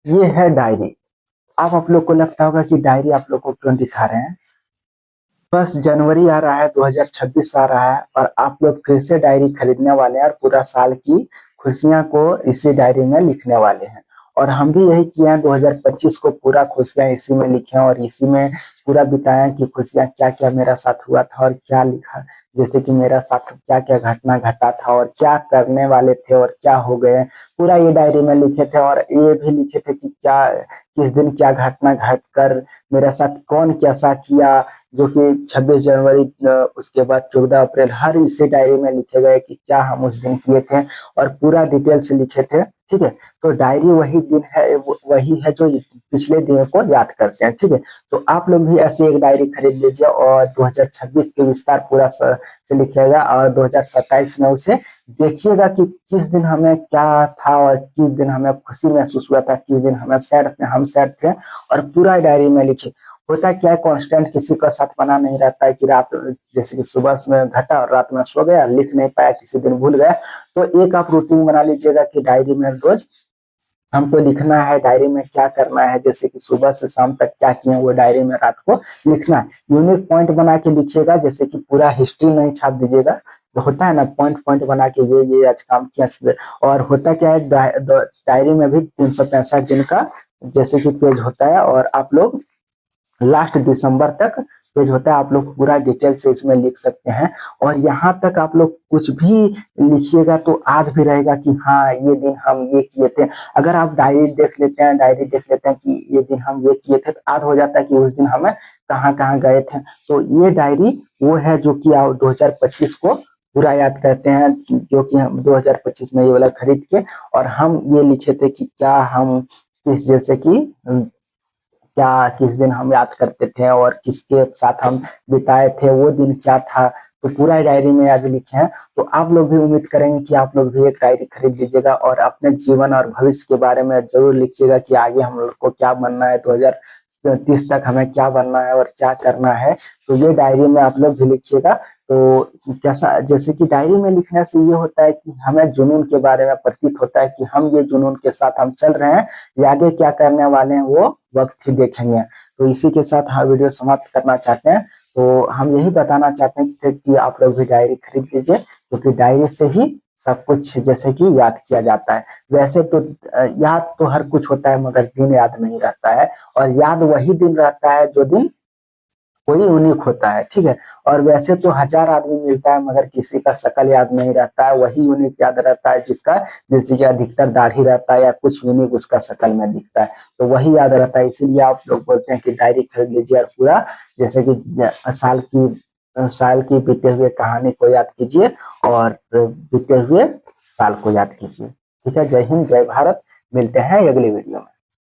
ये है डायरी। अब आप लोग को लगता होगा कि डायरी आप लोग को क्यों दिखा रहे हैं। बस जनवरी आ रहा है, 2026 आ रहा है और आप लोग फिर से डायरी खरीदने वाले हैं और पूरा साल की खुशियां को इसी डायरी में लिखने वाले हैं। और हम भी यही किए हैं, 2025 को पूरा खुशियां इसी में लिखे और इसी में पूरा बिताया कि खुशियां क्या क्या मेरा साथ हुआ था और क्या लिखा, जैसे कि मेरा साथ क्या क्या घटना घटा था और क्या करने वाले थे और क्या हो गए, पूरा ये डायरी में लिखे थे। और ये भी लिखे थे कि क्या किस दिन क्या घटना घट कर मेरे साथ कौन कैसा किया, जो कि 26 जनवरी उसके बाद 14 अप्रैल हर इसी डायरी में लिखे गए कि क्या हम उस दिन किए थे और पूरा डिटेल से लिखे थे। ठीक है, तो डायरी वही दिन है, वही है जो पिछले दिनों को याद करते हैं। ठीक है, तो आप लोग भी ऐसी एक डायरी खरीद लीजिए और 2026 के विस्तार पूरा से लिखिएगा और 2027 में उसे देखिएगा कि किस दिन हमें क्या था और किस दिन हमें खुशी महसूस हुआ था, किस दिन हमें हम सैड थे, और पूरा डायरी में लिखिए। होता क्या है, कांस्टेंट किसी का साथ बना नहीं रहता है कि रात जैसे कि सुबह में घटा और रात में सो गया, लिख नहीं पाया, किसी दिन भूल गया। तो एक आप रूटीन बना लीजिएगा कि डायरी में रोज हमको लिखना है, डायरी में क्या करना है, जैसे कि सुबह से शाम तक क्या किए वो डायरी में रात को लिखना है। यूनिक पॉइंट बना के लिखिएगा, जैसे कि पूरा हिस्ट्री नहीं छाप दीजिएगा। तो होता है ना, पॉइंट पॉइंट बना के ये आज काम किया। और होता क्या है, डायरी में भी 365 दिन का जैसे कि पेज होता है और आप लोग लास्ट दिसंबर तक पेज होता है, आप लोग पूरा डिटेल से इसमें लिख सकते हैं। और यहाँ तक आप लोग कुछ भी लिखिएगा तो याद भी रहेगा कि हाँ ये दिन हम ये किए थे। अगर आप डायरी देख लेते हैं कि ये दिन हम ये किए थे, तो याद हो जाता है कि उस दिन हमें कहाँ कहाँ गए थे। तो ये डायरी वो है जो कि आप 2025 को पूरा याद करते हैं, जो कि हम 2025 में ये वाला खरीद के और हम ये लिखे थे कि क्या हम किस जैसे कि क्या किस दिन हम याद करते थे और किसके साथ हम बिताए थे, वो दिन क्या था। तो पूरा डायरी में आज लिखे हैं। तो आप लोग भी उम्मीद करेंगे कि आप लोग भी एक डायरी खरीद लीजिएगा और अपने जीवन और भविष्य के बारे में जरूर लिखिएगा कि आगे हम लोग को क्या बनना है, 2030 तक हमें क्या बनना है और क्या करना है। तो ये डायरी में आप लोग भी लिखिएगा। तो कैसा, जैसे कि डायरी में लिखने से ये होता है कि हमें जुनून के बारे में प्रतीत होता है कि हम ये जुनून के साथ हम चल रहे हैं, ये आगे क्या करने वाले हैं वो वक्त ही देखेंगे। तो इसी के साथ हाँ वीडियो समाप्त करना चाहते हैं। तो हम यही बताना चाहते हैं कि आप लोग भी डायरी खरीद लीजिए, क्योंकि डायरी से ही सब कुछ जैसे कि याद किया जाता है। वैसे तो याद तो हर कुछ होता है मगर दिन याद नहीं रहता है, और याद वही दिन रहता है जो दिन कोई यूनिक होता है। ठीक है, और वैसे तो 1000 आदमी मिलता है मगर किसी का शकल याद नहीं रहता है, वही यूनिक याद रहता है जिसका जैसे कि अधिकतर दाढ़ी रहता है या कुछ यूनिक उसका शकल में दिखता है, तो वही याद रहता है। इसीलिए आप लोग बोलते हैं कि डायरी खरीद लीजिए और पूरा जैसे कि साल की बीते हुए कहानी को याद कीजिए और बीते हुए साल को याद कीजिए। ठीक है, जय हिंद जय भारत, मिलते हैं अगली वीडियो में।